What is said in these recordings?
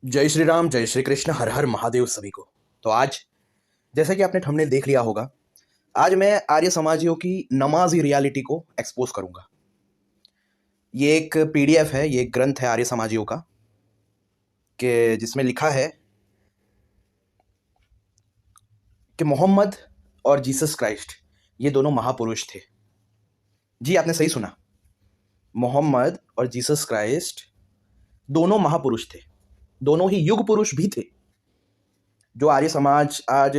जय श्री राम, जय श्री कृष्ण, हर हर महादेव सभी को। तो आज जैसा कि आपने थंबनेल देख लिया होगा, आज मैं आर्य समाजियों की नमाजी रियलिटी को एक्सपोज करूंगा। ये एक पीडीएफ है, ये एक ग्रंथ है आर्य समाजियों का, कि जिसमें लिखा है कि मोहम्मद और जीसस क्राइस्ट ये दोनों महापुरुष थे। जी, आपने सही सुना, मोहम्मद और जीसस क्राइस्ट दोनों महापुरुष थे, दोनों ही युग पुरुष भी थे। जो आर्य समाज आज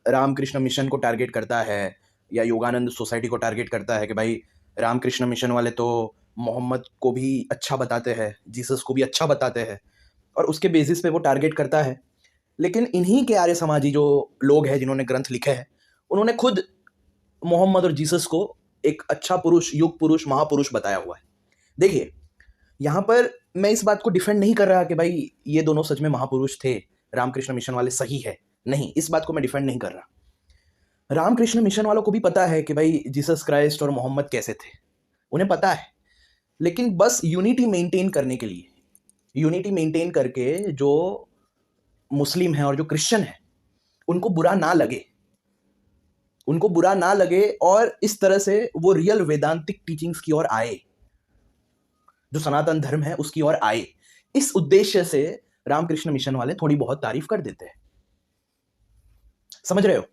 रामकृष्ण मिशन को टारगेट करता है या योगानंद सोसाइटी को टारगेट करता है कि भाई रामकृष्ण मिशन वाले तो मोहम्मद को भी अच्छा बताते हैं, जीसस को भी अच्छा बताते हैं, और उसके बेसिस पे वो टारगेट करता है। लेकिन इन्हीं के आर्य समाजी जो लोग हैं जिन्होंने ग्रंथ लिखे हैं, उन्होंने खुद मोहम्मद और जीसस को एक अच्छा पुरुष, युग पुरुष, महापुरुष बताया हुआ है। देखिए, यहाँ पर मैं इस बात को डिफेंड नहीं कर रहा कि भाई ये दोनों सच में महापुरुष थे, रामकृष्ण मिशन वाले सही है, नहीं, इस बात को मैं डिफेंड नहीं कर रहा। रामकृष्ण मिशन वालों को भी पता है कि भाई जीसस क्राइस्ट और मोहम्मद कैसे थे, उन्हें पता है। लेकिन बस यूनिटी मेंटेन करने के लिए, यूनिटी मेंटेन करके जो मुस्लिम हैं और जो क्रिश्चियन हैं उनको बुरा ना लगे, उनको बुरा ना लगे, और इस तरह से वो रियल वेदांतिक टीचिंग्स की ओर आए, जो सनातन धर्म है उसकी ओर आए। इस उद्देश्य से रामकृष्ण मिशन वाले थोड़ी बहुत तारीफ कर देते हैं। समझ रहे हो?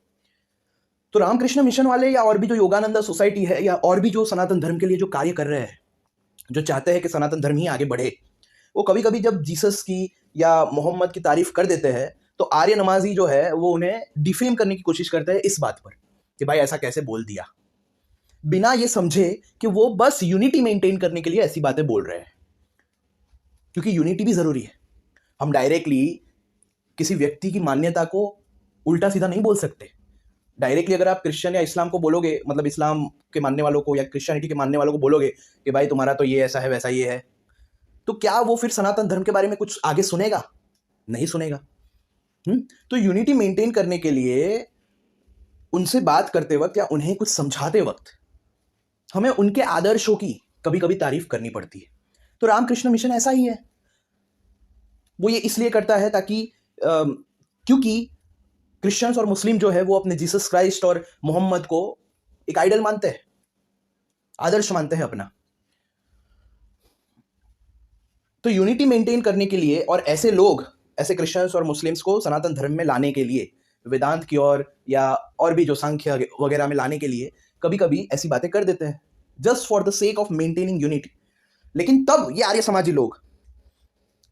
तो रामकृष्ण मिशन वाले या और भी जो योगानंदा सोसाइटी है या और भी जो सनातन धर्म के लिए जो कार्य कर रहे हैं, जो चाहते हैं कि सनातन धर्म ही आगे बढ़े, वो कभी कभी जब जीसस की या मोहम्मद की तारीफ कर देते हैं तो आर्य नमाजी जो है वो उन्हें डिफेम करने की कोशिश करते हैं इस बात पर कि भाई ऐसा कैसे बोल दिया, बिना ये समझे कि वो बस यूनिटी मेंटेन करने के लिए ऐसी बातें बोल रहे हैं। क्योंकि यूनिटी भी जरूरी है। हम डायरेक्टली किसी व्यक्ति की मान्यता को उल्टा सीधा नहीं बोल सकते। डायरेक्टली अगर आप क्रिश्चियन या इस्लाम को बोलोगे, मतलब इस्लाम के मानने वालों को या क्रिश्चियनिटी के मानने वालों को बोलोगे कि भाई तुम्हारा तो ये ऐसा है, वैसा ये है, तो क्या वो फिर सनातन धर्म के बारे में कुछ आगे सुनेगा? नहीं सुनेगा। तो यूनिटी मेंटेन करने के लिए उनसे बात करते वक्त या उन्हें कुछ समझाते वक्त हमें उनके आदर्शों की कभी कभी तारीफ करनी पड़ती है। तो रामकृष्ण मिशन ऐसा ही है। वो ये इसलिए करता है ताकि क्योंकि क्रिश्चियंस और मुस्लिम जो है वो अपने जीसस क्राइस्ट और मोहम्मद को एक आइडल मानते हैं, आदर्श मानते हैं अपना। तो यूनिटी मेंटेन करने के लिए और ऐसे लोग, ऐसे क्रिश्चियंस और मुस्लिम्स को सनातन धर्म में लाने के लिए, वेदांत की ओर या और भी जो सांख्य वगैरह में लाने के लिए कभी कभी ऐसी बातें कर देते हैं, just for the sake of maintaining unity. लेकिन तब ये आर्य समाजी लोग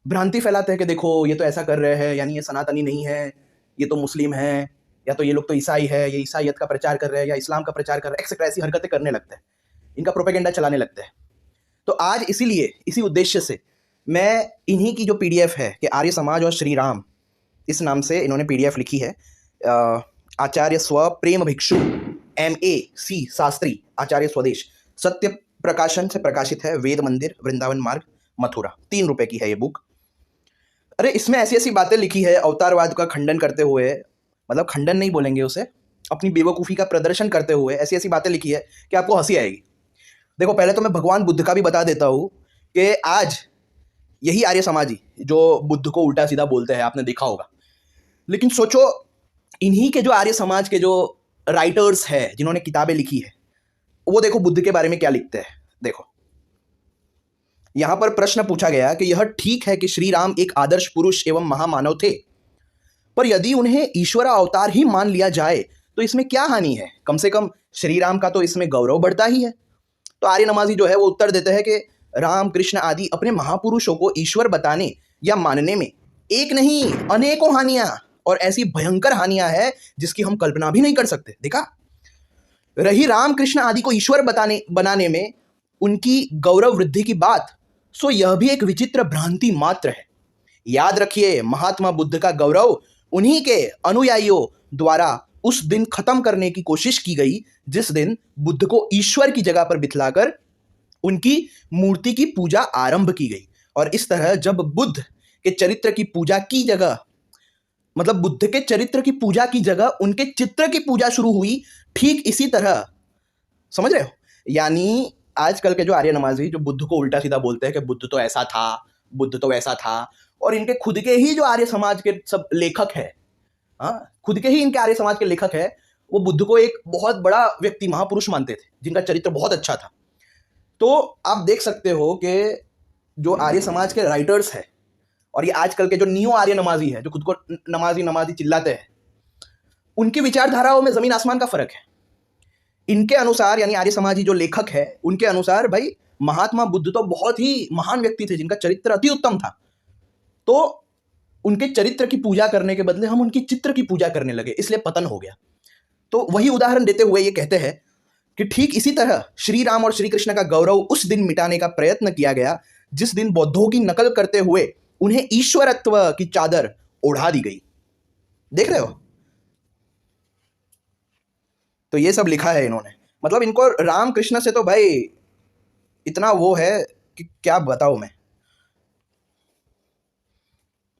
भ्रांति फैलाते हैं कि देखो ये तो ऐसा कर रहे हैं, यानी ये सनातनी नहीं है, ये तो मुस्लिम है, या तो ये लोग तो ईसाई है, ये ईसाइयत का प्रचार कर रहे हैं या इस्लाम का प्रचार कर रहे हैं, एक्सेट्रा, ऐसी हरकतें करने लगते हैं, इनका प्रोपेगेंडा चलाने लगते हैं। तो आज इसीलिए, इसी उद्देश्य से मैं इन्हीं की जो पीडीएफ है कि आर्य समाज और श्री राम, इस नाम से इन्होंने पीडीएफ लिखी है। आचार्य स्व प्रेम भिक्षु MAC शास्त्री, आचार्य स्वदेश, सत्य प्रकाशन से प्रकाशित है। वेद मंदिर, वृंदावन मार्ग, मथुरा। 3 रुपए की है ये बुक। अरे इसमें ऐसी ऐसी बातें लिखी है अवतारवाद का खंडन करते हुए, मतलब खंडन नहीं बोलेंगे उसे, अपनी बेवकूफ़ी का प्रदर्शन करते हुए ऐसी ऐसी बातें लिखी है कि आपको हंसी आएगी। देखो, पहले तो मैं भगवान बुद्ध का भी बता देता हूँ कि आज यही आर्य समाजी जो बुद्ध को उल्टा सीधा बोलते हैं, आपने देखा होगा। लेकिन सोचो, इन्हीं के जो आर्य समाज के जो राइटर्स हैं, जिन्होंने किताबें लिखी है, वो देखो बुद्ध के बारे में क्या लिखते हैं। देखो, यहां पर प्रश्न पूछा गया कि यह ठीक है कि श्री राम एक आदर्श पुरुष एवं महामानव थे, पर यदि उन्हें ईश्वर अवतार ही मान लिया जाए तो इसमें क्या हानि है? कम से कम श्री राम का तो इसमें गौरव बढ़ता ही है। तो आर्य नमाजी जो है वो उत्तर देते हैं कि राम, कृष्ण आदि अपने महापुरुषों को ईश्वर बताने या मानने में एक नहीं अनेकों हानियां, और ऐसी भयंकर हानियां हैं जिसकी हम कल्पना भी नहीं कर सकते। देखा, रही राम कृष्ण आदि को ईश्वर बनाने में उनकी गौरव वृद्धि की बात, सो यह भी एक विचित्र भ्रांति मात्र है। याद रखिए, महात्मा बुद्ध का गौरव उन्हीं के अनुयायियों द्वारा उस दिन खत्म करने की कोशिश की गई जिस दिन बुद्ध को ईश्वर की जगह पर बिठलाकर उनकी मूर्ति की पूजा आरंभ की गई। और इस तरह जब बुद्ध के चरित्र की पूजा की जगह, मतलब बुद्ध के चरित्र की पूजा की जगह उनके चित्र की पूजा शुरू हुई, ठीक इसी तरह, समझ रहे हो? यानी आजकल के जो आर्य नमाजी जो बुद्ध को उल्टा सीधा बोलते हैं कि बुद्ध तो ऐसा था, बुद्ध तो वैसा था, और इनके खुद के ही जो आर्य समाज के सब लेखक है, हाँ, खुद के ही इनके आर्य समाज के लेखक है, वो बुद्ध को एक बहुत बड़ा व्यक्ति, महापुरुष मानते थे, जिनका चरित्र बहुत अच्छा था। तो आप देख सकते हो कि जो आर्य समाज के राइटर्स है और ये आजकल के जो नियो आर्य नमाजी है, जो खुद को नमाजी नमाजी चिल्लाते हैं, उनकी विचारधाराओं में जमीन आसमान का फर्क है। इनके अनुसार, यानी आर्य समाजी जो लेखक है, उनके अनुसार भाई महात्मा बुद्ध तो बहुत ही महान व्यक्ति थे, जिनका चरित्र अति उत्तम था। तो उनके चरित्र की पूजा करने के बदले हम उनकी चित्र की पूजा करने लगे, इसलिए पतन हो गया। तो वही उदाहरण देते हुए ये कहते हैं कि ठीक इसी तरह श्री राम और श्री कृष्ण का गौरव उस दिन मिटाने का प्रयत्न किया गया जिस दिन बौद्धों की नकल करते हुए उन्हें ईश्वरत्व की चादर ओढ़ा दी गई। देख रहे हो? तो ये सब लिखा है इन्होंने। मतलब इनको राम कृष्ण से तो भाई इतना वो है कि क्या बताऊं मैं।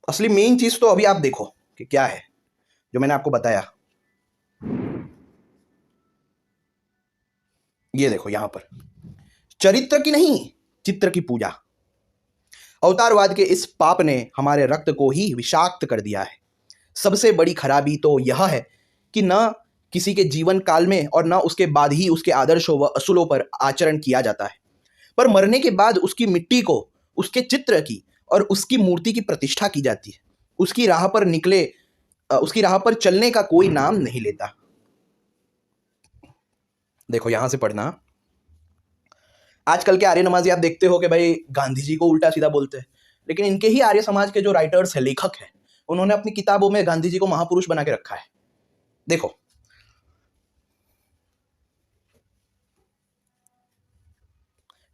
असली मेन चीज तो अभी आप देखो कि क्या है, जो मैंने आपको बताया। ये देखो यहां पर, चरित्र की नहीं, चित्र की पूजा। अवतारवाद के इस पाप ने हमारे रक्त को ही विषाक्त कर दिया है। सबसे बड़ी खराबी तो यह है कि न किसी के जीवन काल में और न उसके बाद ही उसके आदर्शों व असूलों पर आचरण किया जाता है, पर मरने के बाद उसकी मिट्टी को, उसके चित्र की और उसकी मूर्ति की प्रतिष्ठा की जाती है। उसकी राह पर चलने का कोई नाम नहीं लेता। देखो यहां से पढ़ना। आजकल के आर्य नमाजी आप देखते हो कि भाई गांधी जी को उल्टा सीधा बोलते हैं, लेकिन इनके ही आर्य समाज के जो राइटर्स है, लेखक है, उन्होंने अपनी किताबों में गांधी जी को महापुरुष बना के रखा है। देखो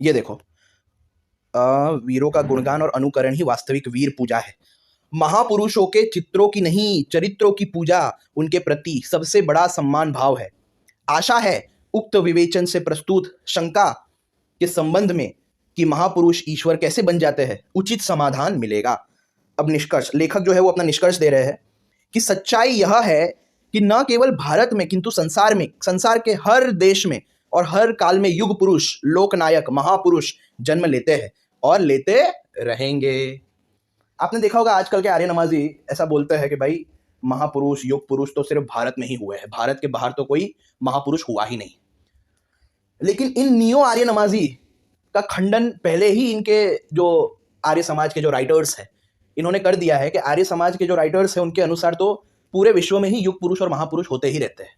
ये देखो, वीरों का गुणगान और अनुकरण ही वास्तविक वीर पूजा है। महापुरुषों के चित्रों की नहीं, चरित्रों की पूजा उनके प्रति सबसे बड़ा सम्मान भाव है। आशा है उक्त विवेचन से प्रस्तुत शंका के संबंध में कि महापुरुष ईश्वर कैसे बन जाते हैं उचित समाधान मिलेगा। अब निष्कर्ष, लेखक जो है वो अपना निष्कर्ष दे रहे हैं कि सच्चाई यह है कि न केवल भारत में किंतु संसार के हर देश में और हर काल में युग पुरुष, लोकनायक, महापुरुष जन्म लेते हैं और लेते रहेंगे। आपने देखा होगा आजकल के आर्य नमाजी ऐसा बोलते हैं कि भाई महापुरुष, युग पुरुष तो सिर्फ भारत में ही हुए हैं, भारत के बाहर तो कोई महापुरुष हुआ ही नहीं। लेकिन इन नियो आर्य नमाजी का खंडन पहले ही इनके जो आर्य समाज के जो राइटर्स हैं, इन्होंने कर दिया है कि आर्य समाज के जो राइटर्स हैं उनके अनुसार तो पूरे विश्व में ही युग पुरुष और महापुरुष होते ही रहते हैं,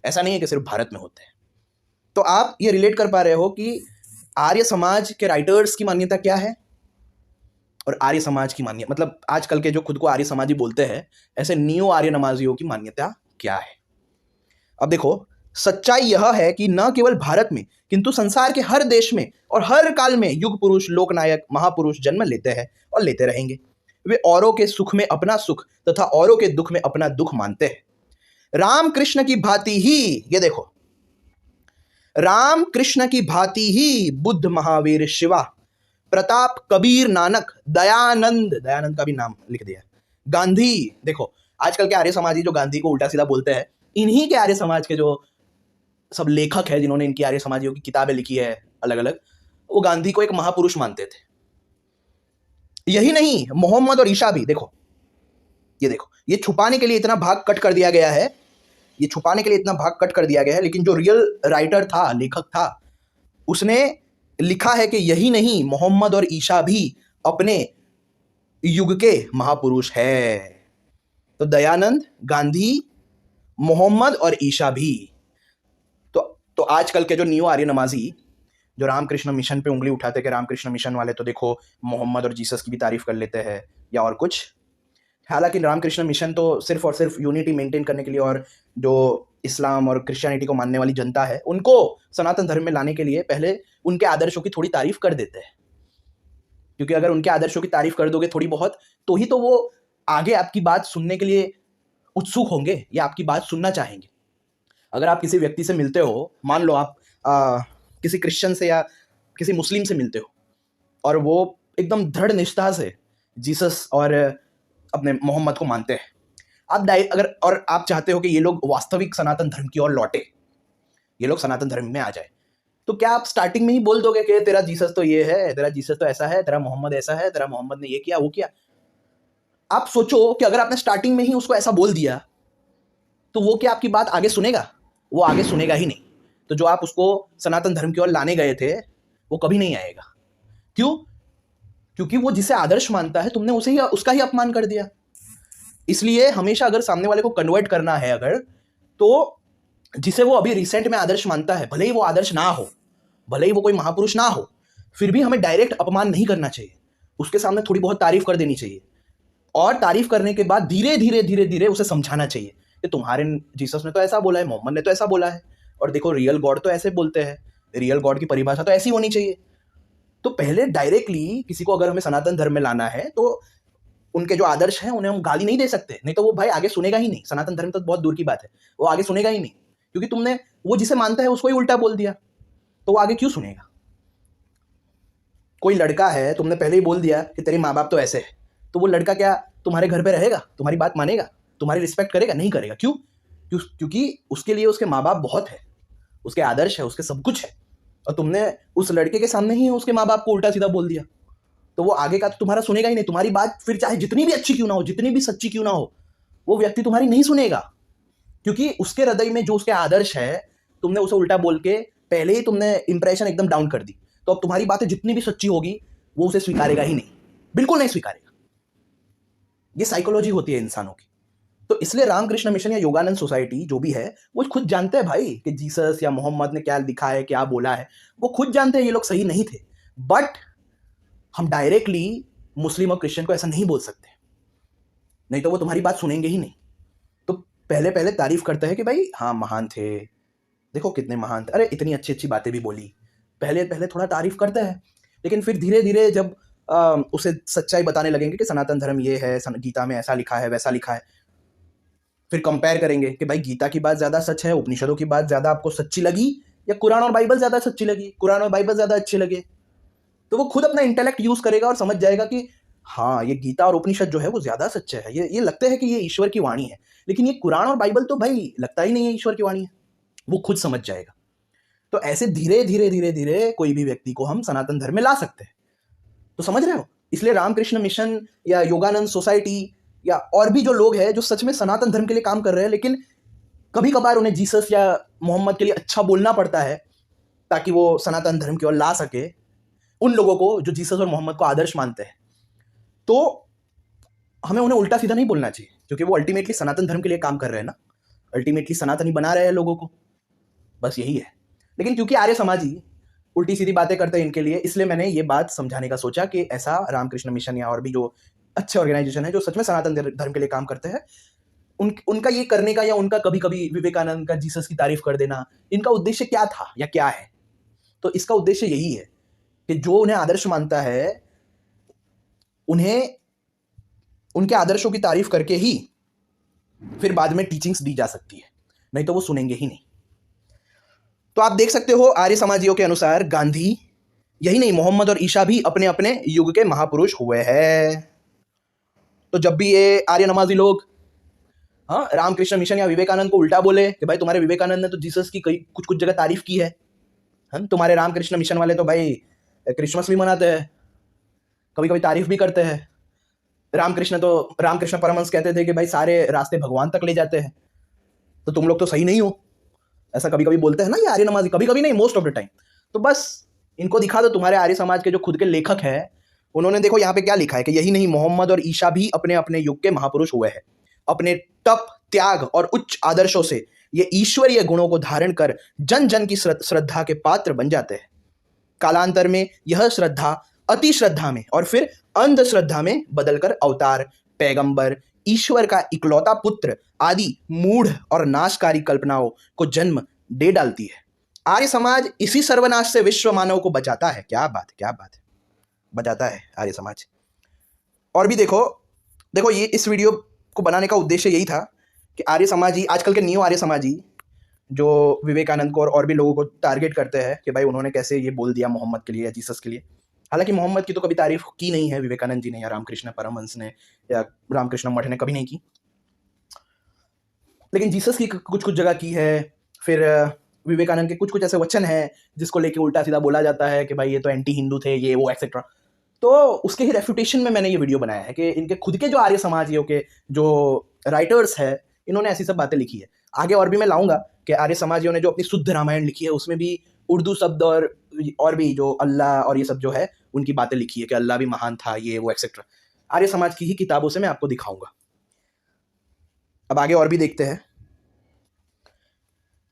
ऐसा नहीं है कि सिर्फ भारत में होते हैं। तो आप ये रिलेट कर पा रहे हो कि आर्य समाज के राइटर्स की मान्यता क्या है और आर्य समाज की मान्यता, मतलब आजकल के जो खुद को आर्य समाजी बोलते हैं, ऐसे नियो आर्य नमाजियों की मान्यता क्या है। अब देखो, सच्चाई यह है कि न केवल भारत में किंतु संसार के हर देश में और हर काल में युग पुरुष, लोकनायक, महापुरुष जन्म लेते हैं और लेते रहेंगे। वे औरों के सुख में अपना सुख तथा औरों के दुख में अपना दुख मानते हैं। राम कृष्ण की भांति ही, ये देखो, राम कृष्ण की भांति ही बुद्ध, महावीर, शिवा, प्रताप, कबीर, नानक, दयानंद का भी नाम लिख दिया, गांधी। देखो आजकल के आर्य समाजी जो गांधी को उल्टा सीधा बोलते हैं, इन्हीं के आर्य समाज के जो सब लेखक है जिन्होंने इनकी आर्य समाजियों की किताबें लिखी है अलग अलग, वो गांधी को एक महापुरुष मानते थे। यही नहीं, मोहम्मद और ईसा भी, देखो ये देखो, ये छुपाने के लिए इतना भाग कट कर दिया गया है, ये छुपाने के लिए इतना भाग कट कर दिया गया है, लेकिन जो रियल राइटर था, लेखक था, उसने लिखा है कि यही नहीं, मोहम्मद और ईसा भी अपने युग के महापुरुष है। तो दयानंद, गांधी, मोहम्मद और ईसा भी। तो आजकल के जो नियो आर्य नमाजी जो रामकृष्ण मिशन पे उंगली उठाते कि रामकृष्ण मिशन वाले तो देखो मोहम्मद और जीसस की भी तारीफ कर लेते हैं या और कुछ, हालांकि रामकृष्ण मिशन तो सिर्फ और सिर्फ यूनिटी मेंटेन करने के लिए, और जो इस्लाम और क्रिश्चियनिटी को मानने वाली जनता है उनको सनातन धर्म में लाने के लिए पहले उनके आदर्शों की थोड़ी तारीफ कर देते हैं, क्योंकि अगर उनके आदर्शों की तारीफ कर दोगे थोड़ी बहुत, तो ही तो वो आगे आपकी बात सुनने के लिए उत्सुक होंगे या आपकी बात सुनना चाहेंगे। अगर आप किसी व्यक्ति से मिलते हो, मान लो आप किसी क्रिश्चियन से या किसी मुस्लिम से मिलते हो और वो एकदम दृढ़ निष्ठा से जीसस और अपने मोहम्मद को मानते हैं, आप चाहते हो कि ये लोग वास्तविक सनातन धर्म की ओर लौटे, ये लोग सनातन धर्म में आ जाए, तो क्या आप स्टार्टिंग में ही बोल दोगे कि तेरा जीसस तो ये है, तेरा जीसस तो ऐसा है, तेरा मोहम्मद ऐसा है, तेरा मोहम्मद ने ये किया वो किया? आप सोचो कि अगर आपने स्टार्टिंग में ही उसको ऐसा बोल दिया तो वो क्या आपकी बात आगे सुनेगा? वो आगे सुनेगा ही नहीं। तो जो आप उसको सनातन धर्म की ओर लाने गए थे वो कभी नहीं आएगा। क्यों? क्योंकि वो जिसे आदर्श मानता है तुमने उसे ही उसका ही अपमान कर दिया। इसलिए हमेशा अगर सामने वाले को कन्वर्ट करना है अगर, तो जिसे वो अभी रिसेंट में आदर्श मानता है, भले ही वो आदर्श ना हो, भले ही वो कोई महापुरुष ना हो, फिर भी हमें डायरेक्ट अपमान नहीं करना चाहिए। उसके सामने थोड़ी बहुत तारीफ कर देनी चाहिए, और तारीफ करने के बाद धीरे धीरे धीरे धीरे उसे समझाना चाहिए कि तुम्हारे जीसस ने तो ऐसा बोला है, मोहम्मद ने तो ऐसा बोला है, और देखो रियल गॉड तो ऐसे बोलते हैं, रियल गॉड की परिभाषा तो ऐसी होनी चाहिए। तो पहले डायरेक्टली किसी को अगर हमें सनातन धर्म में लाना है तो उनके जो आदर्श हैं उन्हें हम गाली नहीं दे सकते, नहीं तो वो भाई आगे सुनेगा ही नहीं। सनातन धर्म तो बहुत दूर की बात है, वो आगे सुनेगा ही नहीं, क्योंकि तुमने वो जिसे मानता है उसको ही उल्टा बोल दिया, तो वो आगे क्यों सुनेगा? कोई लड़का है, तुमने पहले ही बोल दिया कि तेरे माँ बाप तो ऐसे है, तो वो लड़का क्या तुम्हारे घर पे रहेगा, तुम्हारी बात मानेगा, तुम्हारी रिस्पेक्ट करेगा? नहीं करेगा। क्यों? क्योंकि उसके लिए उसके माँ बाप बहुत है, उसके आदर्श है, उसके सब कुछ है, और तुमने उस लड़के के सामने ही उसके माँ बाप को उल्टा सीधा बोल दिया, तो वो आगे का तो तुम्हारा सुनेगा ही नहीं। तुम्हारी बात फिर चाहे जितनी भी अच्छी क्यों ना हो, जितनी भी सच्ची क्यों ना हो, वो व्यक्ति तुम्हारी नहीं सुनेगा, क्योंकि उसके हृदय में जो उसके आदर्श है, तुमने उसे उल्टा बोल के पहले ही तुमने इंप्रेशन एकदम डाउन कर दी। तो अब तुम्हारी बातें जितनी भी सच्ची होगी वो उसे स्वीकारेगा ही नहीं, बिल्कुल नहीं स्वीकारेगा। ये साइकोलॉजी होती है इंसानों की। तो इसलिए रामकृष्ण मिशन या योगानंद सोसाइटी जो भी है वो खुद जानते हैं भाई कि जीसस या मोहम्मद ने क्या लिखा है, क्या बोला है, वो खुद जानते हैं ये लोग सही नहीं थे, बट हम डायरेक्टली मुस्लिम और क्रिश्चियन को ऐसा नहीं बोल सकते, नहीं तो वो तुम्हारी बात सुनेंगे ही नहीं। तो पहले पहले तारीफ करते हैं कि भाई हाँ महान थे, देखो कितने महान थे, अरे इतनी अच्छी अच्छी बातें भी बोली, पहले पहले थोड़ा तारीफ करते हैं, लेकिन फिर धीरे धीरे जब उसे सच्चाई बताने लगेंगे कि सनातन धर्म ये है, गीता में ऐसा लिखा है वैसा लिखा है, फिर कंपेयर करेंगे कि भाई गीता की बात ज़्यादा सच है, उपनिषदों की बात ज़्यादा आपको सच्ची लगी, या कुरान और बाइबल ज़्यादा सच्ची लगी, कुरान और बाइबल ज़्यादा अच्छे लगे, तो वो खुद अपना इंटेलेक्ट यूज़ करेगा और समझ जाएगा कि हाँ ये गीता और उपनिषद जो है वो ज़्यादा सच्चे है, ये लगते हैं कि ये ईश्वर की वाणी है, लेकिन ये कुरान और बाइबल तो भाई लगता ही नहीं है ईश्वर की वाणी है, वो खुद समझ जाएगा। तो ऐसे धीरे धीरे धीरे धीरे कोई भी व्यक्ति को हम सनातन धर्म में ला सकते हैं। तो समझ रहे हो? इसलिए रामकृष्ण मिशन या योगानंद सोसाइटी या और भी जो लोग हैं जो सच में सनातन धर्म के लिए काम कर रहे हैं, लेकिन कभी कभार उन्हें जीसस या मोहम्मद के लिए अच्छा बोलना पड़ता है ताकि वो सनातन धर्म की ओर ला सके उन लोगों को जो जीसस और मोहम्मद को आदर्श मानते हैं, तो हमें उन्हें उल्टा सीधा नहीं बोलना चाहिए, क्योंकि वो अल्टीमेटली सनातन धर्म के लिए काम कर रहे हैं ना, अल्टीमेटली सनातनी बना रहे हैं लोगों को, बस यही है। लेकिन क्योंकि आर्य समाजी उल्टी सीधी बातें करते हैं इनके लिए, इसलिए मैंने ये बात समझाने का सोचा कि ऐसा रामकृष्ण मिशन या और भी जो अच्छे ऑर्गेनाइजेशन है जो सच में सनातन धर्म के लिए काम करते हैं, उनका ये करने का या उनका कभी कभी विवेकानंद का जीसस की तारीफ कर देना, इनका उद्देश्य क्या था या क्या है? तो इसका उद्देश्य यही है कि जो उन्हें आदर्श मानता है उन्हें उनके आदर्शों की तारीफ करके ही फिर बाद में टीचिंग्स दी जा सकती है, नहीं तो वो सुनेंगे ही नहीं। तो आप देख सकते हो आर्य समाजियों के अनुसार गांधी, यही नहीं मोहम्मद और ईसा भी अपने अपने युग के महापुरुष हुए हैं। तो जब भी ये आर्य नमाजी लोग हाँ रामकृष्ण मिशन या विवेकानंद को उल्टा बोले कि भाई तुम्हारे विवेकानंद ने तो जीसस की कई कुछ कुछ जगह तारीफ की है, तुम्हारे रामकृष्ण मिशन वाले तो भाई क्रिसमस भी मनाते हैं, कभी कभी तारीफ भी करते हैं, रामकृष्ण परमहंस कहते थे कि भाई सारे रास्ते भगवान तक ले जाते हैं, तो तुम लोग तो सही नहीं हो, ऐसा कभी कभी बोलते हैं ना ये आर्य नमाजी, कभी कभी नहीं मोस्ट ऑफ द टाइम। तो बस इनको दिखा दो, तुम्हारे आर्य समाज के जो खुद के लेखक हैं उन्होंने देखो यहाँ पे क्या लिखा है कि यही नहीं मोहम्मद और ईसा भी अपने अपने युग के महापुरुष हुए हैं, अपने तप त्याग और उच्च आदर्शों से ये ईश्वरीय गुणों को धारण कर जन जन की श्रद्धा के पात्र बन जाते हैं। कालांतर में यह श्रद्धा अति श्रद्धा में और फिर अंधश्रद्धा में बदलकर अवतार, पैगंबर, ईश्वर का इकलौता पुत्र आदि मूढ़ और नाशकारी कल्पनाओं को जन्म दे डालती है। आर्य समाज इसी सर्वनाश से विश्व मानव को बचाता है। क्या बात है, क्या बात है, बचाता है आर्य समाज। और भी देखो ये इस वीडियो को बनाने का उद्देश्य यही था कि आर्य समाजी, आजकल के न्यू आर्य समाजी जो विवेकानंद को और भी लोगों को टारगेट करते हैं कि भाई उन्होंने कैसे ये बोल दिया मोहम्मद के लिए या जीसस के लिए, हालांकि मोहम्मद की तो कभी तारीफ की नहीं है विवेकानंद जी ने या रामकृष्ण परमहंस ने या रामकृष्ण मठ ने, कभी नहीं की, लेकिन जीसस की कुछ कुछ जगह की है। फिर विवेकानंद के कुछ कुछ ऐसे वचन हैं जिसको लेके उल्टा सीधा बोला जाता है कि भाई ये तो एंटी हिंदू थे, ये वो एक्सेट्रा। तो उसके ही रेफ्यूटेशन में मैंने ये वीडियो बनाया है कि इनके खुद के जो आर्य समाजियों के जो राइटर्स है, इन्होंने ऐसी सब बातें लिखी है। आगे और भी मैं लाऊंगा कि आर्य समाजियों ने जो अपनी शुद्ध रामायण लिखी है उसमें भी उर्दू शब्द और भी जो अल्लाह और ये सब जो है उनकी बातें लिखी है कि अल्लाह भी महान था, ये वो एक्सेट्रा। आर्य समाज की ही किताबों से मैं आपको दिखाऊंगा। अब आगे और भी देखते हैं।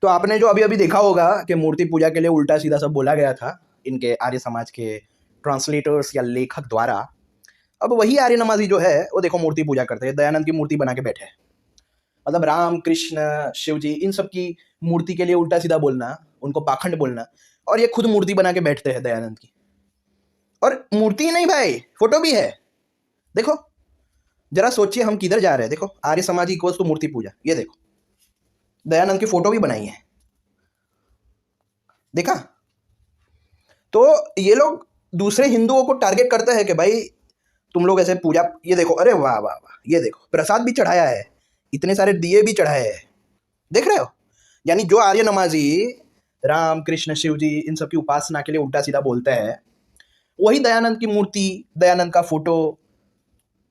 तो आपने जो अभी अभी देखा होगा कि मूर्ति पूजा के लिए उल्टा सीधा सब बोला गया था इनके आर्य समाज के ट्रांसलेटर्स या लेखक द्वारा, अब वही आर्य नमाजी जो है वो देखो मूर्ति पूजा करते हैं, दयानंद की मूर्ति बना के बैठे हैं। मतलब राम कृष्ण शिव जी इन सब की मूर्ति के लिए उल्टा सीधा बोलना, उनको पाखंड बोलना, और ये खुद मूर्ति बना के बैठते हैं दयानंद की। और मूर्ति ही नहीं भाई, फोटो भी है। देखो जरा सोचिए हम किधर जा रहे हैं। देखो आर्य समाज इक्वल्स टू मूर्ति पूजा, ये देखो दयानंद की फोटो भी बनाई है, देखा। तो ये लोग दूसरे हिंदुओं को टारगेट करते हैं कि भाई तुम लोग ऐसे पूजा, ये देखो, अरे वाह वाह वाह, ये देखो प्रसाद भी चढ़ाया है, इतने सारे दिए भी चढ़ाए हैं, देख रहे हो। यानी जो आर्य नमाजी राम कृष्ण शिव जी इन सब की उपासना के लिए उल्टा सीधा बोलते हैं, वही दयानंद की मूर्ति, दयानंद का फोटो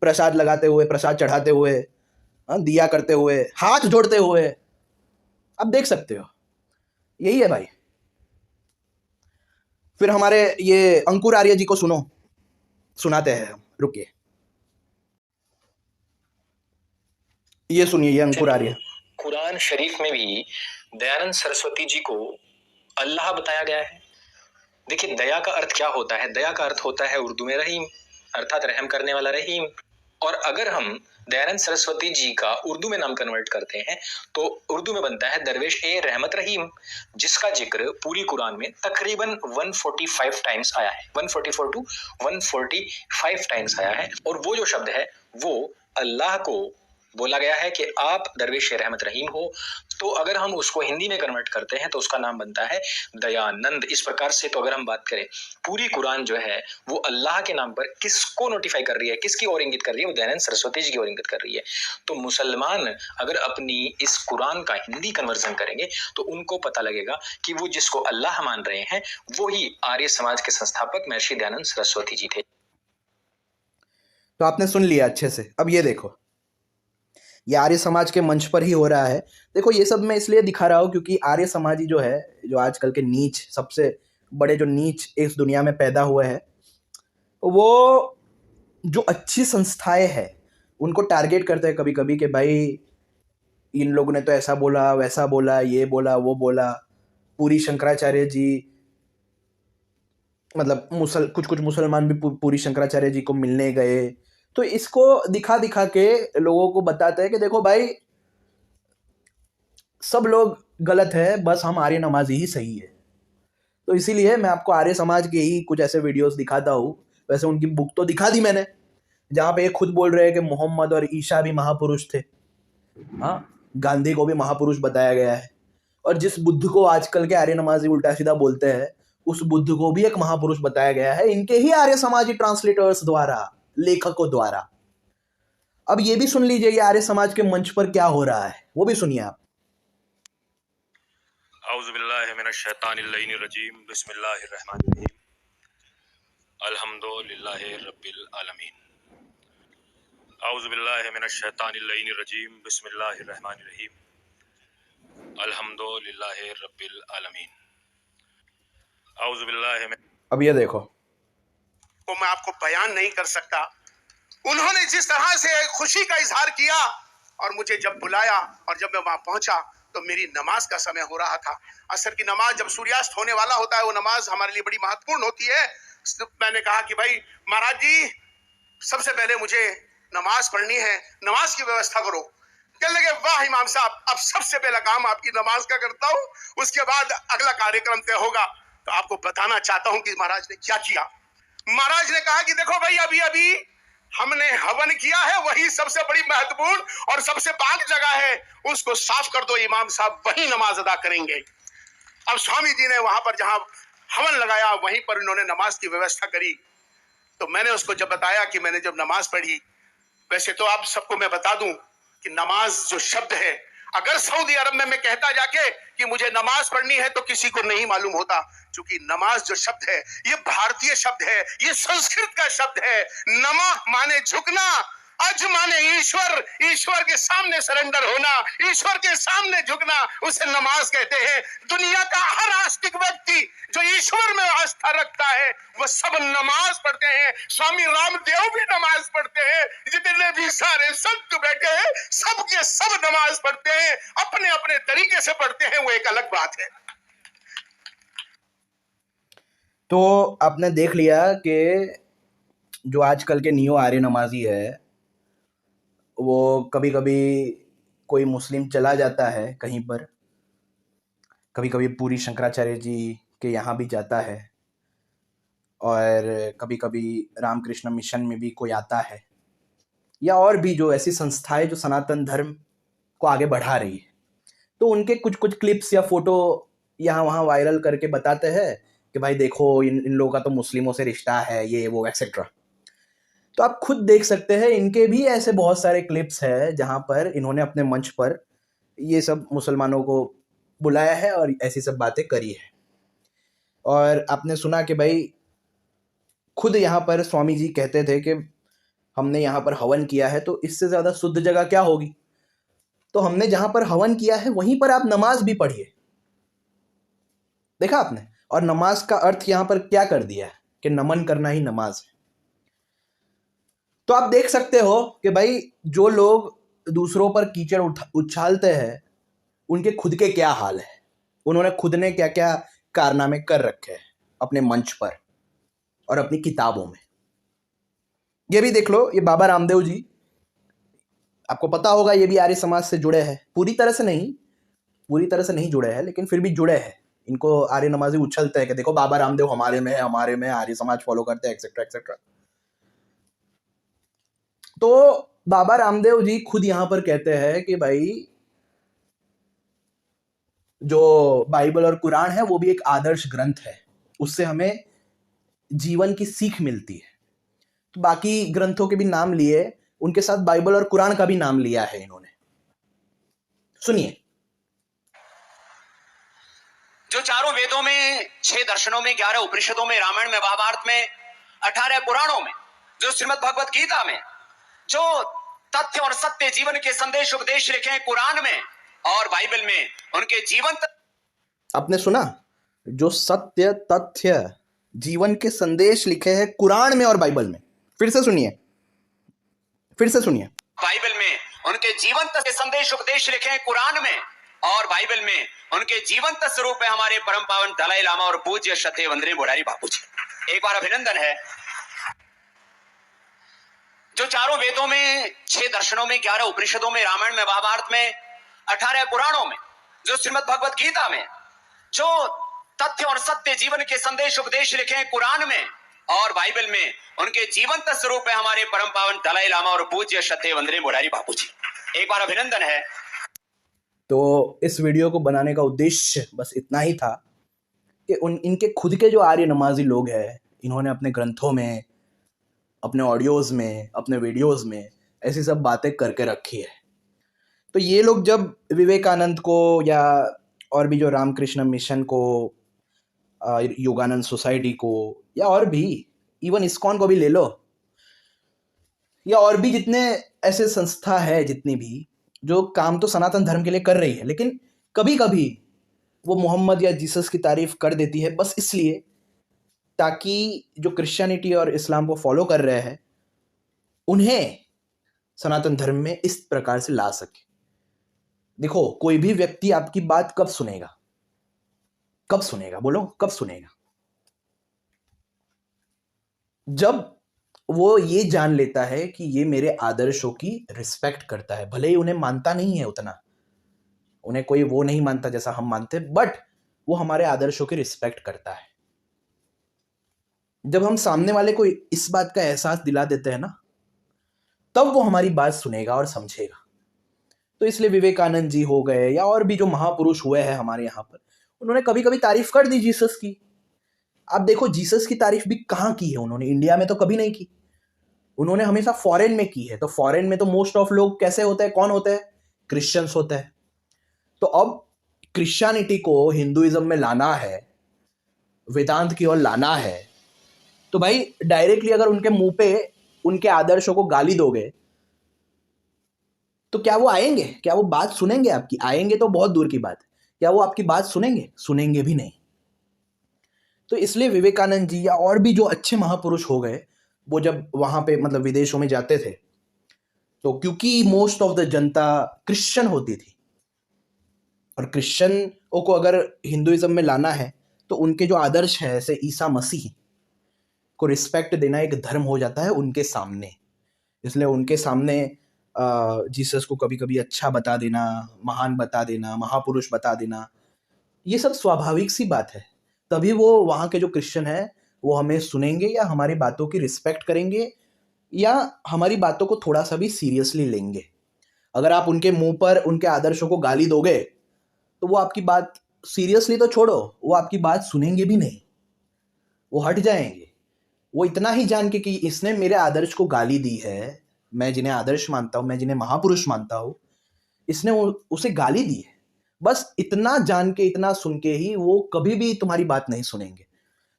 प्रसाद लगाते हुए, प्रसाद चढ़ाते हुए, दिया करते हुए, हाथ जोड़ते हुए, अब देख सकते हो। यही है भाई। फिर हमारे ये अंकुर आर्य जी को सुनाते हैं हम, रुकिए, ये सुनिए, ये अंकुर आर्य। कुरान शरीफ में भी दयानंद सरस्वती जी को अल्लाह बताया गया है। देखिए दया का अर्थ क्या होता है। दया का अर्थ होता है उर्दू में रहीम, अर्थात रहम करने वाला रहीम। और अगर हम दयानंद सरस्वती जी का उर्दू में नाम कन्वर्ट करते हैं तो उर्दू में बनता है दरवेश ए रहमत रहीम, जिसका जिक्र पूरी कुरान में तकरीबन 145 टाइम्स आया है, 144 टू 145 टाइम्स आया है। और वो जो शब्द है वो अल्लाह को बोला गया है कि आप दरवेश रहमत रहीम हो। तो अगर हम उसको हिंदी में कन्वर्ट करते हैं तो उसका नाम बनता है दयानंद। इस प्रकार से तो अगर हम बात करें, पूरी कुरान जो है वो अल्लाह के नाम पर किसको नोटिफाई कर रही है, किसकी ओर इंगित कर रही है, वो दयानंद सरस्वती जी की ओर इंगित कर रही है। तो मुसलमान अगर अपनी इस कुरान का हिंदी कन्वर्जन करेंगे तो उनको पता लगेगा कि वो जिसको अल्लाह मान रहे हैं वो ही आर्य समाज के संस्थापक महर्षि दयानंद सरस्वती जी थे। तो आपने सुन लिया अच्छे से। अब ये देखो, ये आर्य समाज के मंच पर ही हो रहा है। देखो ये सब मैं इसलिए दिखा रहा हूँ क्योंकि आर्य समाजी जो है, जो आजकल के नीच, सबसे बड़े जो नीच इस दुनिया में पैदा हुए हैं, वो जो अच्छी संस्थाएं हैं उनको टारगेट करते हैं कभी कभी कि भाई इन लोगों ने तो ऐसा बोला, वैसा बोला, ये बोला, वो बोला। पूरी शंकराचार्य जी, मतलब कुछ कुछ मुसलमान भी पूरी शंकराचार्य जी को मिलने गए। तो इसको दिखा दिखा के लोगों को बताते हैं कि देखो भाई सब लोग गलत है, बस हम आर्य नमाजी ही सही है। तो इसीलिए मैं आपको आर्य समाज के ही कुछ ऐसे वीडियोस दिखाता हूँ। वैसे उनकी बुक तो दिखा दी मैंने, जहाँ पे ये खुद बोल रहे हैं कि मोहम्मद और ईसा भी महापुरुष थे। हाँ, गांधी को भी महापुरुष बताया गया है। और जिस बुद्ध को आजकल के आर्य नमाजी उल्टा सीधा बोलते हैं, उस बुद्ध को भी एक महापुरुष बताया गया है इनके ही आर्य समाजी ट्रांसलेटर्स द्वारा, लेखकों द्वारा। अब ये भी सुन लीजिए ये आर्य समाज के मंच पर क्या हो रहा है, वो भी सुनिए आप। औज़ुबिल्लाहि मिनश्शैतानिर्रजीम, बिस्मिल्लाहिर्रहमानिर्रहीम, अल्हम्दुलिल्लाहि रब्बिल आलमीन। औज़ुबिल्लाहि मिनश्शैतानिर्रजीम, बिस्मिल्लाहिर्रहमानिर्रहीम, अल्हम्दुलिल्लाहि रब्बिल आलमीन। औज़ुबिल्लाहि। अब ये देखो, वो मैं आपको बयान नहीं कर सकता। उन्होंने जिस तरह से खुशी का इजहार किया और मुझे जब बुलाया और जब मैं वहां पहुंचा तो मेरी नमाज का समय हो रहा था। असर की नमाज जब सूर्यास्त होने वाला होता है, वो नमाज हमारे लिए बड़ी महत्वपूर्ण होती है। मैंने कहा कि भाई महाराज जी, सबसे पहले मुझे नमाज पढ़नी है, नमाज की व्यवस्था करो। कहने लगे वाह इमाम साहब, अब सबसे पहला काम आपकी नमाज का करता हूँ, उसके बाद अगला कार्यक्रम तय होगा। तो आपको बताना चाहता हूँ कि महाराज ने क्या किया। महाराज ने कहा कि देखो भाई, अभी अभी हमने हवन किया है, वही सबसे बड़ी महत्वपूर्ण और सबसे पाक जगह है, उसको साफ कर दो इमाम साहब, वही नमाज अदा करेंगे। अब स्वामी जी ने वहां पर जहां हवन लगाया वहीं पर उन्होंने नमाज की व्यवस्था करी। तो मैंने उसको जब बताया कि मैंने जब नमाज पढ़ी, वैसे तो आप सबको मैं बता दूं कि नमाज जो शब्द है अगर सऊदी अरब में मैं कहता जाके कि मुझे नमाज पढ़नी है तो किसी को नहीं मालूम होता, क्योंकि नमाज जो शब्द है ये भारतीय शब्द है, ये संस्कृत का शब्द है। नमः माने झुकना, अज माने ईश्वर, ईश्वर के सामने सरेंडर होना, ईश्वर के सामने झुकना, उसे नमाज कहते हैं। दुनिया का हर आस्तिक व्यक्ति जो ईश्वर में आस्था रखता है वो सब नमाज पढ़ते हैं। स्वामी रामदेव भी नमाज पढ़ते हैं, जितने भी सारे संत बैठे हैं सब के सब नमाज पढ़ते हैं, अपने अपने तरीके से पढ़ते हैं, वो एक अलग बात है। तो आपने देख लिया कि जो आजकल के नियो आर्य नमाजी है वो कभी कभी कोई मुस्लिम चला जाता है कहीं पर, कभी कभी पूरी शंकराचार्य जी के यहाँ भी जाता है, और कभी कभी रामकृष्ण मिशन में भी कोई आता है, या और भी जो ऐसी संस्थाएं जो सनातन धर्म को आगे बढ़ा रही है, तो उनके कुछ कुछ क्लिप्स या फोटो यहाँ वहाँ वायरल करके बताते हैं कि भाई देखो इन लोगों का तो मुस्लिमों से रिश्ता है, ये वो एक्सेट्रा। तो आप खुद देख सकते हैं इनके भी ऐसे बहुत सारे क्लिप्स हैं जहाँ पर इन्होंने अपने मंच पर ये सब मुसलमानों को बुलाया है और ऐसी सब बातें करी है। और आपने सुना कि भाई खुद यहाँ पर स्वामी जी कहते थे कि हमने यहाँ पर हवन किया है तो इससे ज़्यादा शुद्ध जगह क्या होगी। तो हमने जहाँ पर हवन किया है वहीं पर आप नमाज भी पढ़िए, देखा आपने। और नमाज का अर्थ यहाँ पर क्या कर दिया है कि नमन करना ही नमाज है। तो आप देख सकते हो कि भाई जो लोग दूसरों पर कीचड़ उछालते हैं उनके खुद के क्या हाल है, उन्होंने खुद ने क्या क्या कारनामे कर रखे हैं अपने मंच पर और अपनी किताबों में। ये भी देख लो, ये बाबा रामदेव जी, आपको पता होगा ये भी आर्य समाज से जुड़े हैं, पूरी तरह से नहीं जुड़े हैं लेकिन फिर भी जुड़े हैं। इनको आर्य नमाजी उछलते हैं कि देखो बाबा रामदेव हमारे में है, आर्य समाज फॉलो करते हैं एक्सेट्रा एक्सेट्रा। तो बाबा रामदेव जी खुद यहां पर कहते हैं कि भाई जो बाइबल और कुरान है वो भी एक आदर्श ग्रंथ है, उससे हमें जीवन की सीख मिलती है। तो बाकी ग्रंथों के भी नाम लिए, उनके साथ बाइबल और कुरान का भी नाम लिया है इन्होंने। सुनिए। जो चारों वेदों में, 6 दर्शनों में, 11 उपनिषदों में, रामायण में, महाभारत में, 18 पुराणों में, जो श्रीमद् भगवत गीता में जो तथ्य और सत्य जीवन के संदेश उपदेश लिखे हैं कुरान में और बाइबल में, उनके जीवन आपने सुना, जो सत्य तथ्य जीवन के संदेश लिखे हैं कुरान में और बाइबल में। फिर से सुनिए। बाइबल में उनके जीवंत संदेश उपदेश लिखे हैं कुरान में और बाइबल में, उनके जीवंत स्वरूप है हमारे परम पावन दलाई लामा और पूज्य श्रद्धेय वंदनीय मुरारी बापू जी। एक बार अभिनंदन है। जो चारों वेदों में, 6 दर्शनों में, 11 उपनिषदों में, रामायण में, महाभारत में, 18 पुराणों में, जो श्रीमद् भगवत गीता में जो तथ्य और सत्य जीवन के संदेश उपदेश लिखे हैं कुरान में और बाइबल में, उनके जीवंत स्वरूप है हमारे परम पावन दलाई लामा और पूज्य श्रद्धेय वंदनीय मुरारी बापू जी। एक बार अभिनंदन है। तो इस वीडियो को बनाने का उद्देश्य बस इतना ही था कि इनके खुद के जो आर्य नमाजी लोग हैं, इन्होंने अपने ग्रंथों में, अपने ऑडियोज़ में, अपने वीडियोज़ में ऐसी सब बातें करके रखी है। तो ये लोग जब विवेकानंद को या और भी जो रामकृष्ण मिशन को, योगानंद सोसाइटी को, या और भी इवन इस्कॉन को भी ले लो, या और भी जितने ऐसे संस्था है, जितनी भी जो काम तो सनातन धर्म के लिए कर रही है, लेकिन कभी कभी वो मोहम्मद या जीसस की तारीफ कर देती है बस इसलिए ताकि जो क्रिश्चियनिटी और इस्लाम को फॉलो कर रहे हैं उन्हें सनातन धर्म में इस प्रकार से ला सके। देखो, कोई भी व्यक्ति आपकी बात कब सुनेगा बोलो, कब सुनेगा? जब वो ये जान लेता है कि ये मेरे आदर्शों की रिस्पेक्ट करता है, भले ही उन्हें मानता नहीं है उतना, उन्हें कोई वो नहीं मानता जैसा हम मानते, बट वो हमारे आदर्शों की रिस्पेक्ट करता है। जब हम सामने वाले को इस बात का एहसास दिला देते हैं ना, तब वो हमारी बात सुनेगा और समझेगा। तो इसलिए विवेकानंद जी हो गए या और भी जो महापुरुष हुए हैं हमारे यहाँ पर, उन्होंने कभी कभी तारीफ कर दी जीसस की। आप देखो, जीसस की तारीफ भी कहाँ की है उन्होंने? इंडिया में तो कभी नहीं की, उन्होंने हमेशा फॉरेन में की है। तो फॉरेन में तो मोस्ट ऑफ लोग कैसे होते हैं, कौन होते हैं? क्रिश्चियंस होते हैं। तो अब क्रिश्चियनिटी को हिंदुइज्म में लाना है, वेदांत की ओर लाना है, तो भाई डायरेक्टली अगर उनके मुंह पे उनके आदर्शों को गाली दोगे तो क्या वो आएंगे? क्या वो बात सुनेंगे आपकी? आएंगे तो बहुत दूर की बात है, क्या वो आपकी बात सुनेंगे? सुनेंगे भी नहीं। तो इसलिए विवेकानंद जी या और भी जो अच्छे महापुरुष हो गए, वो जब वहां पे मतलब विदेशों में जाते थे, तो क्योंकि most of the Janata Christian होती थी, और क्रिश्चियनों को अगर हिंदुइज्म में लाना है तो उनके जो आदर्श है, जैसे ईसा मसीह को रिस्पेक्ट देना एक धर्म हो जाता है उनके सामने। इसलिए उनके सामने जीसस को कभी कभी अच्छा बता देना, महान बता देना, महापुरुष बता देना, ये सब स्वाभाविक सी बात है। तभी वो वहाँ के जो क्रिश्चियन हैं वो हमें सुनेंगे या हमारी बातों की रिस्पेक्ट करेंगे या हमारी बातों को थोड़ा सा भी सीरियसली लेंगे। अगर आप उनके मुंह पर उनके आदर्शों को गाली दोगे तो वो आपकी बात सीरियसली तो छोड़ो, वो आपकी बात सुनेंगे भी नहीं, वो हट जाएंगे। वो इतना ही जान के कि इसने मेरे आदर्श को गाली दी है, मैं जिन्हें आदर्श मानता हूँ, मैं जिन्हें महापुरुष मानता हूँ, इसने उसे गाली दी है, बस इतना जान के, इतना सुन के ही वो कभी भी तुम्हारी बात नहीं सुनेंगे।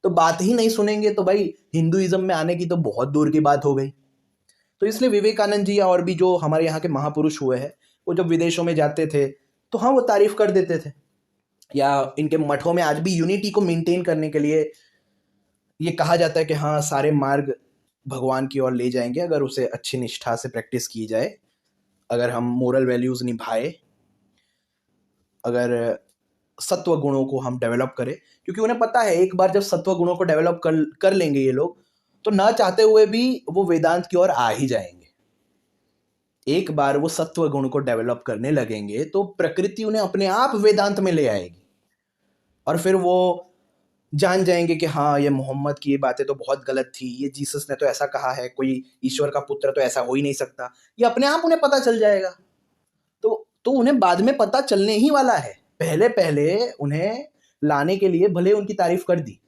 तो बात ही नहीं सुनेंगे तो भाई हिंदुइज्म में आने की तो बहुत दूर की बात हो गई। तो इसलिए विवेकानंद जी या और भी जो हमारे यहाँ के महापुरुष हुए हैं, वो जब विदेशों में जाते थे तो हाँ वो तारीफ कर देते थे, या इनके मठों में आज भी यूनिटी को मेंटेन करने के लिए ये कहा जाता है कि हाँ सारे मार्ग भगवान की ओर ले जाएंगे अगर उसे अच्छी निष्ठा से प्रैक्टिस की जाए, अगर हम मोरल वैल्यूज़ निभाए, अगर सत्व गुणों को हम डेवलप करें। क्योंकि उन्हें पता है एक बार जब सत्व गुणों को डेवलप कर लेंगे ये लोग, तो ना चाहते हुए भी वो वेदांत की ओर आ ही जाएंगे। एक बार वो सत्व गुण को डेवलप करने लगेंगे तो प्रकृति उन्हें अपने आप वेदांत में ले आएगी, और फिर वो जान जाएंगे कि हाँ ये मोहम्मद की ये बातें तो बहुत गलत थी, ये जीसस ने तो ऐसा कहा है, कोई ईश्वर का पुत्र तो ऐसा हो ही नहीं सकता, ये अपने आप उन्हें पता चल जाएगा। तो उन्हें बाद में पता चलने ही वाला है, पहले पहले उन्हें लाने के लिए भले उनकी तारीफ कर दी,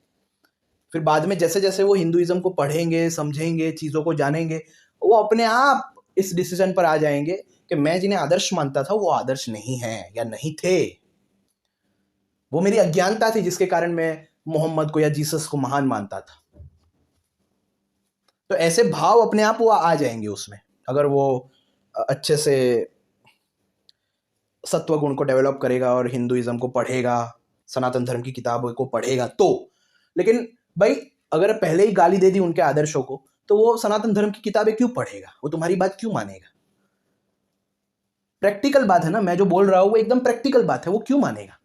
फिर बाद में जैसे जैसे वो हिंदुइज्म को पढ़ेंगे, समझेंगे, चीज़ों को जानेंगे, वो अपने आप इस डिसीजन पर आ जाएंगे कि मैं जिन्हें आदर्श मानता था वो आदर्श नहीं है या नहीं थे, वो मेरी अज्ञानता थी जिसके कारण मैं मोहम्मद को या जीसस को महान मानता था। तो ऐसे भाव अपने आप वो आ जाएंगे उसमें, अगर वो अच्छे से सत्व गुण को डेवलप करेगा और हिंदुइज्म को पढ़ेगा, सनातन धर्म की किताबों को पढ़ेगा तो। लेकिन भाई अगर पहले ही गाली दे दी उनके आदर्शों को तो वो सनातन धर्म की किताबें क्यों पढ़ेगा? वो तुम्हारी बात क्यों मानेगा? प्रैक्टिकल बात है ना, मैं जो बोल रहा हूं वो एकदम प्रैक्टिकल बात है, वो क्यों मानेगा?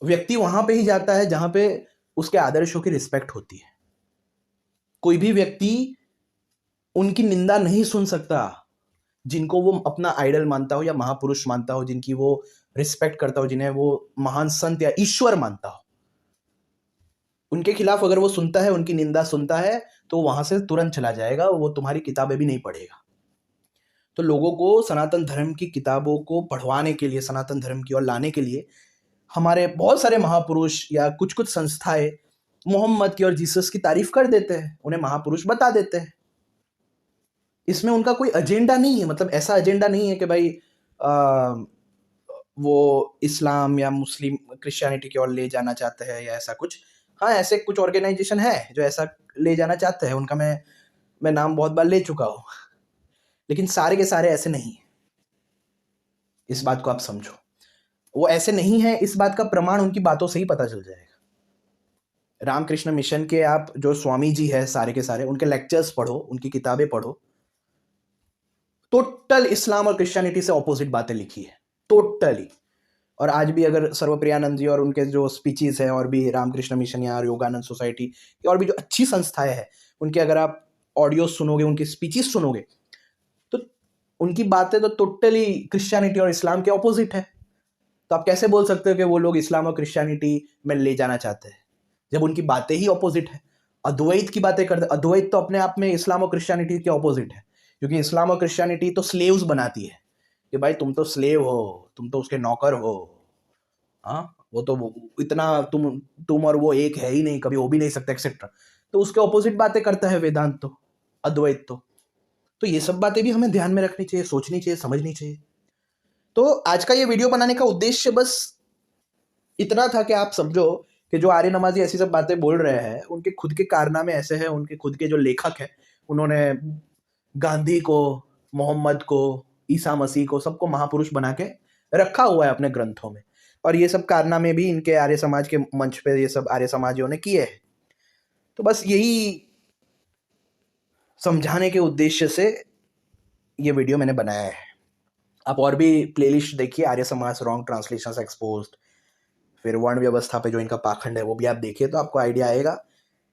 व्यक्ति वहां पे ही जाता है जहां पे उसके आदर्शों की रिस्पेक्ट होती है। कोई भी व्यक्ति उनकी निंदा नहीं सुन सकता जिनको वो अपना आइडल मानता हो या महापुरुष मानता हो, जिनकी वो रिस्पेक्ट करता हो, जिन्हें वो महान संत या ईश्वर मानता हो। उनके खिलाफ अगर वो सुनता है, उनकी निंदा सुनता है, तो वहां से तुरंत चला जाएगा, वो तुम्हारी किताबें भी नहीं पढ़ेगा। तो लोगों को सनातन धर्म की किताबों को पढ़वाने के लिए, सनातन धर्म की ओर लाने के लिए हमारे बहुत सारे महापुरुष या कुछ कुछ संस्थाएं मोहम्मद की और जीसस की तारीफ कर देते हैं, उन्हें महापुरुष बता देते हैं। इसमें उनका कोई एजेंडा नहीं है, मतलब ऐसा एजेंडा नहीं है कि भाई वो इस्लाम या मुस्लिम क्रिश्चियनिटी की ओर ले जाना चाहते हैं या ऐसा कुछ। हाँ ऐसे कुछ ऑर्गेनाइजेशन है जो ऐसा ले जाना चाहते हैं, उनका मैं नाम बहुत बार ले चुका हूँ, लेकिन सारे के सारे ऐसे नहीं है, इस बात को आप समझो। वो ऐसे नहीं है, इस बात का प्रमाण उनकी बातों से ही पता चल जाएगा। रामकृष्ण मिशन के आप जो स्वामी जी है सारे के सारे, उनके लेक्चर्स पढ़ो, उनकी किताबें पढ़ो, टोटल इस्लाम और क्रिश्चियनिटी से ऑपोजिट बातें लिखी है, टोटली। और आज भी अगर सर्वप्रियानंद जी और उनके जो स्पीचेस है, और भी रामकृष्ण मिशन या योगानंद सोसाइटी और भी जो अच्छी संस्थाएं हैं, उनके अगर आप ऑडियो सुनोगे, उनकी स्पीचेस सुनोगे, तो उनकी बातें तो टोटली क्रिश्चियनिटी और इस्लाम के ऑपोजिट है। तो आप कैसे बोल सकते हो कि वो लोग इस्लाम और क्रिश्चियनिटी में ले जाना चाहते हैं, जब उनकी बातें ही ऑपोजिट है? अद्वैत की बातें करते, अद्वैत तो अपने आप में इस्लाम और क्रिश्चियनिटी के ऑपोजिट है, क्योंकि इस्लाम और क्रिश्चियनिटी तो स्लेव्स बनाती है कि भाई तुम तो स्लेव हो, तुम तो उसके नौकर हो। हाँ वो तो इतना तुम और वो एक है ही नहीं, कभी हो भी नहीं सकता, एक्सेट्रा। तो उसके ऑपोजिट बातें करता है वेदांत तो, अद्वैत तो ये सब बातें भी हमें ध्यान में रखनी चाहिए, सोचनी चाहिए, समझनी चाहिए। तो आज का ये वीडियो बनाने का उद्देश्य बस इतना था कि आप समझो कि जो आर्य नमाजी ऐसी सब बातें बोल रहे हैं, उनके खुद के कारनामे ऐसे हैं, उनके खुद के जो लेखक हैं, उन्होंने गांधी को, मोहम्मद को, ईसा मसीह को, सबको महापुरुष बना के रखा हुआ है अपने ग्रंथों में। और ये सब कारनामे भी इनके आर्य समाज के मंच पे ये सब आर्य समाजियों ने किए हैं। तो बस यही समझाने के उद्देश्य से ये वीडियो मैंने बनाया है। आप और भी प्लेलिस्ट देखिए, Arya Samaj wrong translations exposed, फिर वर्ण व्यवस्था पे जो इनका पाखंड है वो भी आप देखिए, तो आपको आइडिया आएगा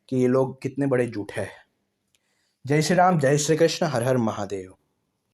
कि ये लोग कितने बड़े झूठे हैं। जय श्री राम, जय श्री कृष्ण, हर हर महादेव।